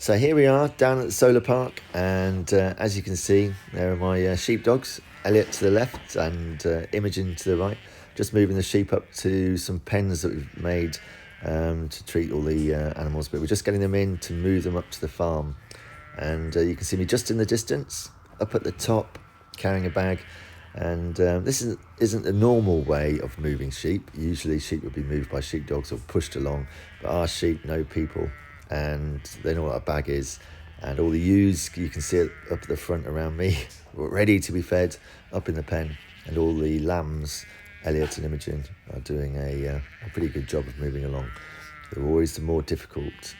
So here we are down at the solar park, and as you can see, there are my sheepdogs, Elliot to the left and Imogen to the right, just moving the sheep up to some pens that we've made to treat all the animals, but we're just getting them in to move them up to the farm. And you can see me just in the distance, up at the top, carrying a bag. And this isn't the normal way of moving sheep. Usually sheep would be moved by sheepdogs or pushed along, but our sheep know people and they know what a bag is. And all the ewes, you can see it up at the front around me, ready to be fed up in the pen. And all the lambs, Elliot and Imogen, are doing a pretty good job of moving along. They're always the more difficult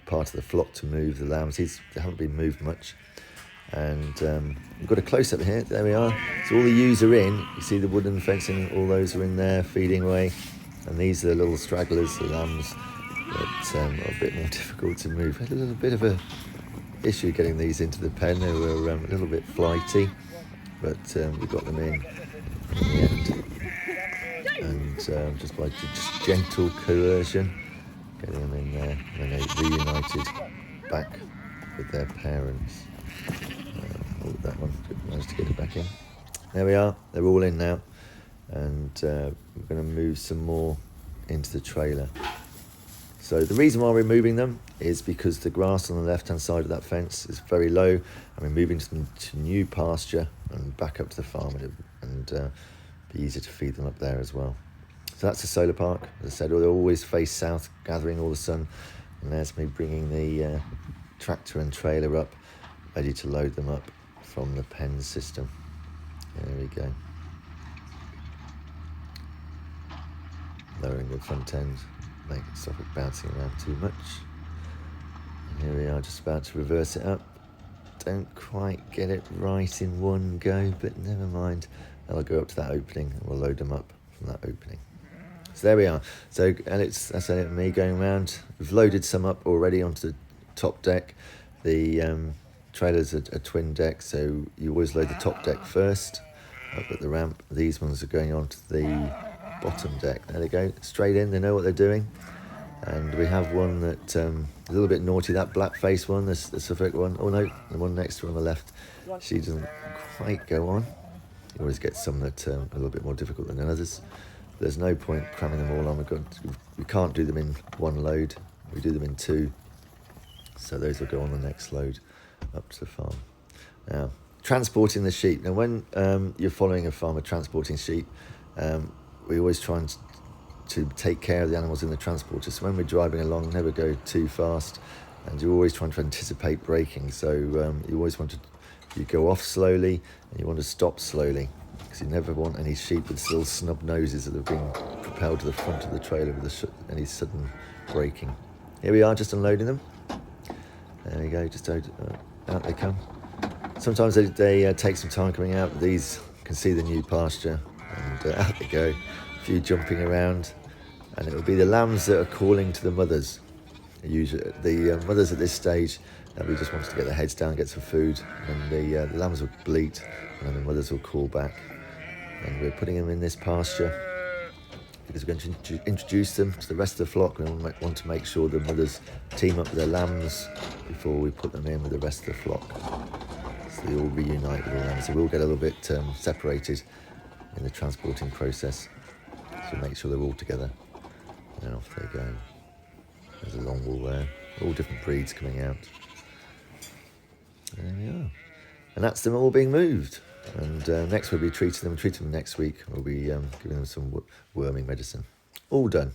part of the flock to move. The lambs, they haven't been moved much. And we've got a close-up here. There we are. So all the ewes are in. You see the wooden fencing, all those are in there feeding away. And these are the little stragglers, the lambs, that are a bit more difficult to move. Had a little bit of a issue getting these into the pen. They were a little bit flighty, but we got them in the end. And just by just gentle coercion, getting them in there when they reunited back with their parents. That one, managed to get it back in. There we are, they're all in now, and we're going to move some more into the trailer. So the reason why we're moving them is because the grass on the left hand side of that fence is very low, and we're moving them to new pasture and back up to the farm, and be easier to feed them up there as well. So that's the solar park. As I said, they'll always face south, gathering all the sun, and there's me bringing the tractor and trailer up, ready to load them up from the pen system. There we go. Lowering the front end, make it stop it bouncing around too much. And here we are, just about to reverse it up. Don't quite get it right in one go, but never mind. I'll go up to that opening and we'll load them up from that opening. So there we are. So that's Elliot and me going around. We've loaded some up already onto the top deck. The trailer's a twin deck, so you always load the top deck first up at the ramp. These ones are going on to the bottom deck. There they go, straight in. They know what they're doing. And we have one that a little bit naughty, that black face one, the Suffolk one. Oh no, the one next to her on the left, she doesn't quite go on. You always get some that are a little bit more difficult than others. There's no point cramming them all on. We can't do them in one load. We do them in two. So those will go on the next load up to the farm. Now, transporting the sheep. Now, when you're following a farmer transporting sheep, we always try to take care of the animals in the transporter. So when we're driving along, never go too fast, and you're always trying to anticipate braking. So you always you go off slowly, and you want to stop slowly, because you never want any sheep with little snub noses that have been propelled to the front of the trailer with any sudden braking. Here we are, just unloading them. There we go, just out they come. Sometimes they take some time coming out. These can see the new pasture, and out they go. A few jumping around, and it will be the lambs that are calling to the mothers. Usually, the mothers at this stage, we just want to get their heads down, get some food, and the lambs will bleat, and the mothers will call back. And we're putting them in this pasture because we're going to introduce them to the rest of the flock. We want to make sure the mothers team up with their lambs before we put them in with the rest of the flock. So they all reunite with the lambs. So we'll get a little bit separated in the transporting process. So make sure they're all together. And off they go. There's a long wool there. All different breeds coming out. There we are. And that's them all being moved. And next we'll be treating them next week. We'll be giving them some worming medicine. All done.